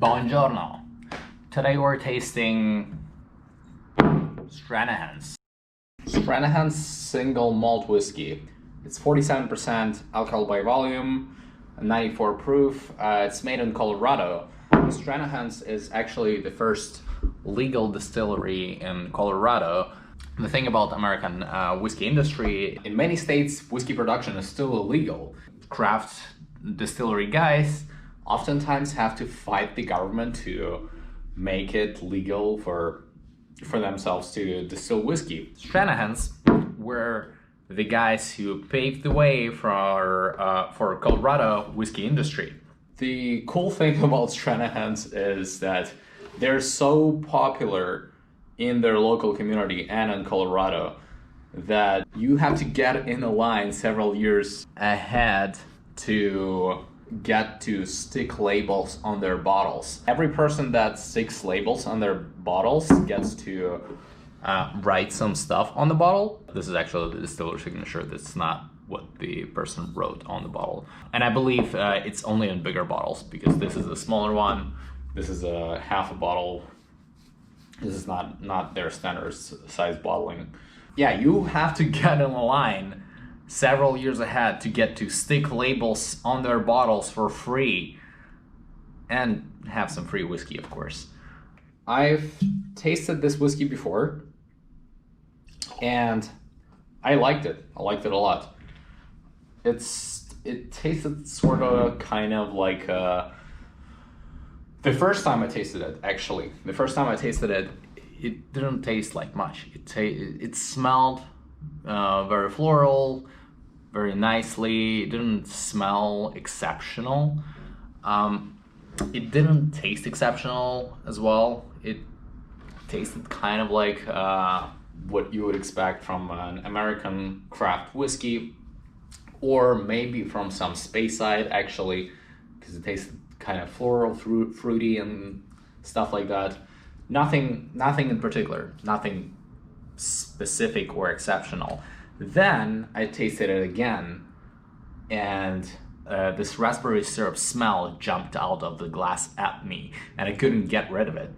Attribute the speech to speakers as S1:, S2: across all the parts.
S1: Buongiorno. Today we're tasting Stranahan's. Stranahan's single malt whiskey. It's 47% alcohol by volume, 94 proof. It's made in Colorado. Stranahan's is actually the first legal distillery in Colorado. The thing about American whiskey industry, in many states, whiskey production is still illegal. Craft distillery guys oftentimes have to fight the government to make it legal for themselves to distill whiskey. Stranahan's were the guys who paved the way for Colorado whiskey industry. The cool thing about Stranahan's is that they're so popular in their local community and in Colorado that you have to get in a line several years ahead to get to stick labels on their bottles. Every person that sticks labels on their bottles gets to write some stuff on the bottle. This is actually the distiller signature. That's not what the person wrote on the bottle. And I believe it's only in bigger bottles because this is a smaller one. This is a half a bottle. This is not their standard size bottling. Yeah, you have to get in a line several years ahead to get to stick labels on their bottles for free and have some free whiskey, of course. I've tasted this whiskey before and I liked it. I liked it a lot. It tasted sort of kind of like the first time I tasted it, actually. The first time I tasted it, it didn't taste like much. It smelled very floral, very nicely. It didn't smell exceptional. It didn't taste exceptional as well. It tasted kind of like what you would expect from an American craft whiskey, or maybe from some Speyside, actually, because it tasted kind of floral, fruity, and stuff like that. Nothing in particular, nothing specific or exceptional. Then I tasted it again, and this raspberry syrup smell jumped out of the glass at me, and I couldn't get rid of it.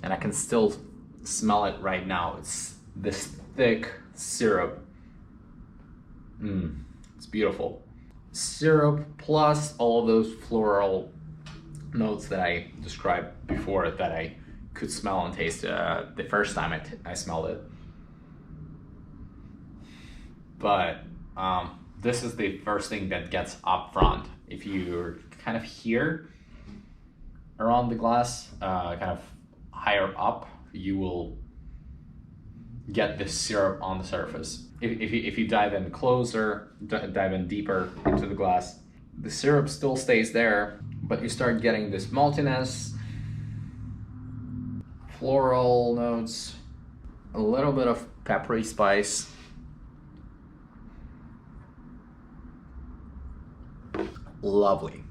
S1: And I can still smell it right now. It's this thick syrup. It's beautiful. Syrup plus all of those floral notes that I described before that I could smell and taste the first time I smelled it. But this is the first thing that gets up front. If you're kind of here around the glass, kind of higher up, you will get this syrup on the surface. If you dive in closer, dive in deeper into the glass, the syrup still stays there, but you start getting this maltiness, floral notes, a little bit of peppery spice. Lovely,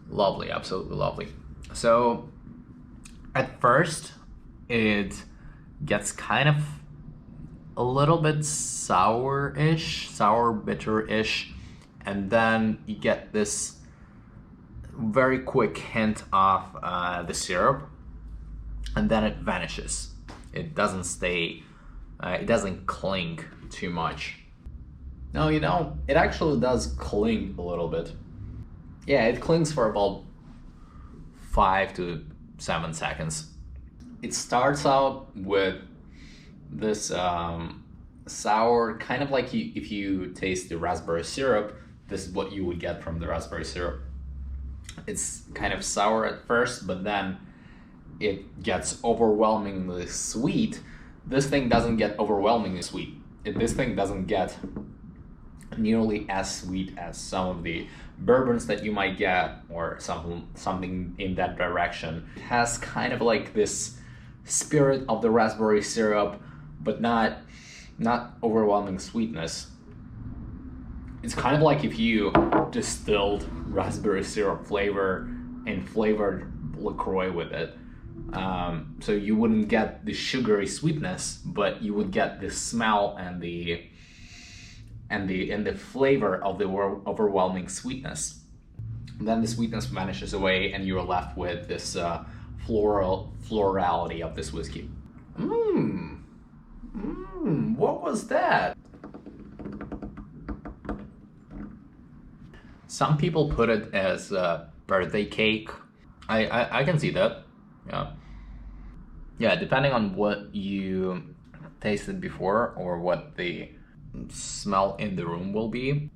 S1: lovely, absolutely lovely. So at first it gets kind of a little bit sour-ish, sour bitter-ish, and then you get this very quick hint of the syrup, and then it vanishes. It doesn't stay, it doesn't cling too much. No, it actually does cling a little bit. Yeah, it clings for about 5 to 7 seconds. It starts out with this sour, kind of like if you taste the raspberry syrup, this is what you would get from the raspberry syrup. It's kind of sour at first, but then it gets overwhelmingly sweet. This thing doesn't get overwhelmingly sweet. This thing doesn't get nearly as sweet as some of the bourbons that you might get, or something in that direction. It has kind of like this spirit of the raspberry syrup, but not overwhelming sweetness. It's kind of like if you distilled raspberry syrup flavor and flavored LaCroix with it. So you wouldn't get the sugary sweetness, but you would get the smell and the flavor of the overwhelming sweetness. Then the sweetness vanishes away, and you're left with this florality of this whiskey. What was that? Some people put it as a birthday cake. I can see that. Yeah, depending on what you tasted before or what the smell in the room will be,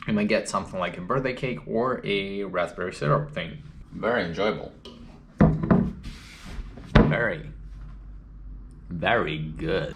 S1: you might get something like a birthday cake or a raspberry syrup thing. Very enjoyable. Very good.